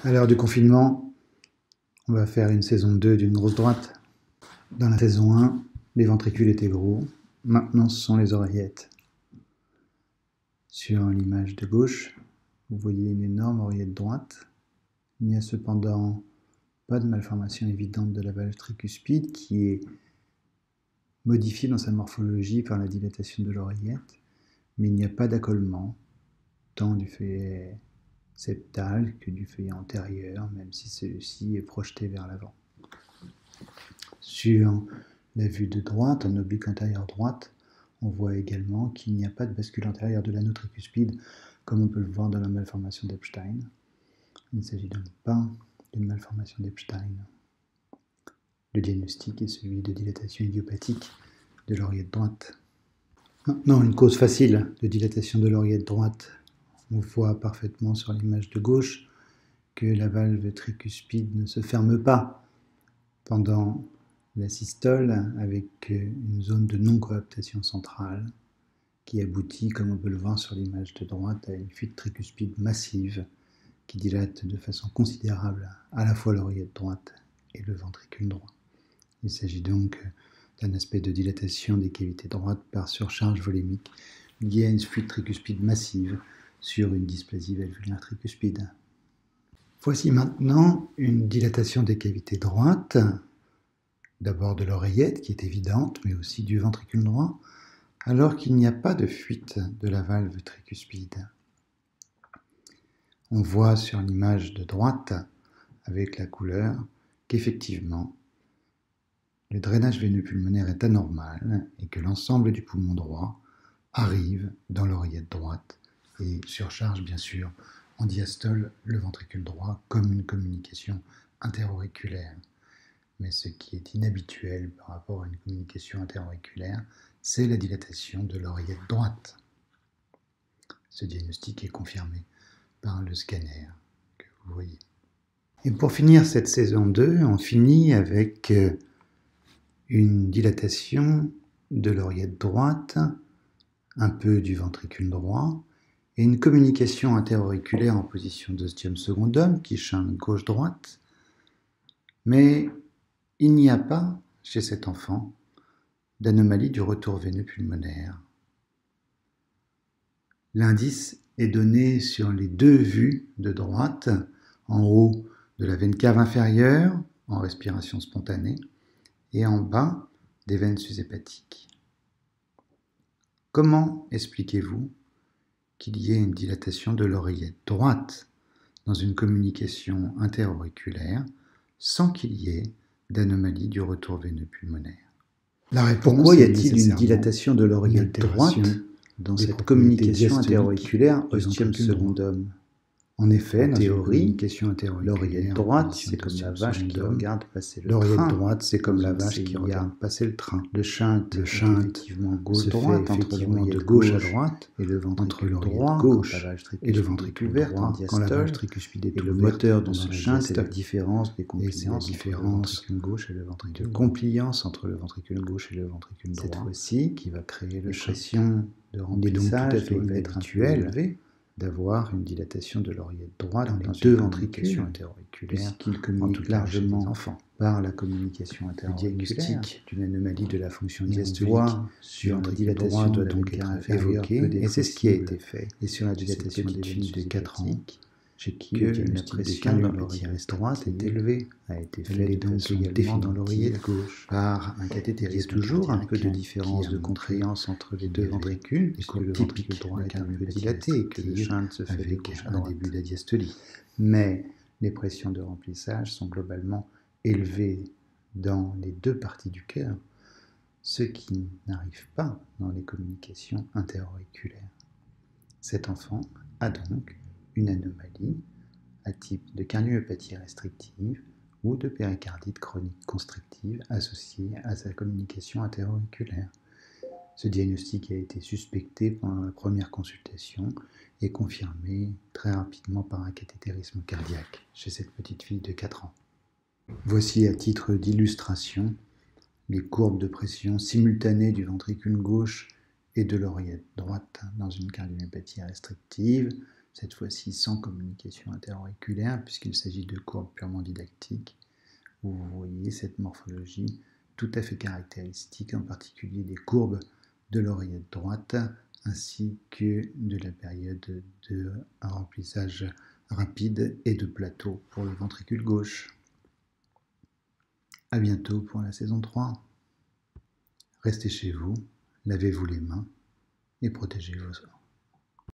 À l'heure du confinement, on va faire une saison 2 d'une grosse droite. Dans la saison 1, les ventricules étaient gros. Maintenant, ce sont les oreillettes. Sur l'image de gauche, vous voyez une énorme oreillette droite. Il n'y a cependant pas de malformation évidente de la valve tricuspide qui est modifiée dans sa morphologie par la dilatation de l'oreillette, mais il n'y a pas d'accollement, tant du feuillet septal que du feuillet antérieur, même si celui-ci est projeté vers l'avant. Sur la vue de droite, en oblique antérieure droite, on voit également qu'il n'y a pas de bascule antérieure de l'anneau tricuspide, comme on peut le voir dans la malformation d'Epstein. Il ne s'agit donc pas d'une malformation d'Epstein. Le diagnostic est celui de dilatation idiopathique de l'oreillette droite. Maintenant, une cause facile de dilatation de l'oreillette droite. On voit parfaitement sur l'image de gauche que la valve tricuspide ne se ferme pas pendant la systole avec une zone de non-coaptation centrale qui aboutit, comme on peut le voir sur l'image de droite, à une fuite tricuspide massive qui dilate de façon considérable à la fois l'oreillette droite et le ventricule droit. Il s'agit donc d'un aspect de dilatation des cavités droites par surcharge volémique liée à une fuite tricuspide massive sur une dysplasie valvulaire tricuspide. Voici maintenant une dilatation des cavités droites, d'abord de l'oreillette qui est évidente, mais aussi du ventricule droit, alors qu'il n'y a pas de fuite de la valve tricuspide. On voit sur l'image de droite, avec la couleur, qu'effectivement, le drainage veineux pulmonaire est anormal et que l'ensemble du poumon droit arrive dans l'oreillette droite et surcharge bien sûr en diastole le ventricule droit comme une communication interauriculaire. Mais ce qui est inhabituel par rapport à une communication interauriculaire, c'est la dilatation de l'oreillette droite. Ce diagnostic est confirmé par le scanner que vous voyez. Et pour finir cette saison 2, on finit avec une dilatation de l'oreillette droite, un peu du ventricule droit, et une communication interauriculaire en position d'ostium secondum qui chante gauche-droite, mais il n'y a pas, chez cet enfant, d'anomalie du retour veineux pulmonaire. L'indice est donné sur les deux vues de droite, en haut de la veine cave inférieure, en respiration spontanée, et en bas des veines sus-hépatiques. Comment expliquez-vous qu'il y ait une dilatation de l'oreillette droite dans une communication interauriculaire sans qu'il y ait d'anomalie du retour veineux pulmonaire? La réponse Pourquoi y est a-t-il une dilatation de l'oreillette droite dans cette communication interauriculaire ostium secondum? En effet, dans une communication interauriculaire, l'oreillette droite, c'est comme la vache qui regarde passer le train. L'oreillette droite, c'est comme la vache qui regarde passer le train. Le shunt effectivement gauche-droite, effectivement de gauche à droite, et le ventricule droit gauche et le ventricule droit quand la valve tricuspide est ouverte. Et le moteur de ce shunt, c'est la différence des compliances entre le ventricule gauche et le ventricule droit. Compliance entre le ventricule gauche et le ventricule droit. Cette fois-ci, qui va créer le pression de remplissage doit être élevé d'avoir une dilatation de l'oreillette droite dans les deux ventricules interauriculaires, puisqu'il communique largement par la communication interauriculaire. Le diagnostic d'une anomalie de la fonction diastolique sur la dilatation doit donc être évoquée, et c'est ce qui a été fait. Et sur la dilatation des veines de 4 ans, chez qui la pression dans l'oreillette droite est élevée, a été fait donc également dans l'oreillette gauche par un cathétérisme. Il y a toujours un peu de différence de contrayance entre les deux ventricules, puisque le ventricule droit est un peu dilaté et que le shunt se fait avec un début d'adiastolie. Mais les pressions de remplissage sont globalement élevées dans les deux parties du cœur, ce qui n'arrive pas dans les communications interauriculaires. Cet enfant a donc une anomalie à type de cardiomyopathie restrictive ou de péricardite chronique constrictive associée à sa communication interauriculaire. Ce diagnostic a été suspecté pendant la première consultation et confirmé très rapidement par un cathétérisme cardiaque chez cette petite fille de 4 ans. Voici à titre d'illustration les courbes de pression simultanées du ventricule gauche et de l'oreillette droite dans une cardiomyopathie restrictive. cette fois-ci sans communication interauriculaire, puisqu'il s'agit de courbes purement didactiques, où vous voyez cette morphologie tout à fait caractéristique, en particulier des courbes de l'oreillette droite, ainsi que de la période de remplissage rapide et de plateau pour le ventricule gauche. À bientôt pour la saison 3. Restez chez vous, lavez-vous les mains et protégez vos os.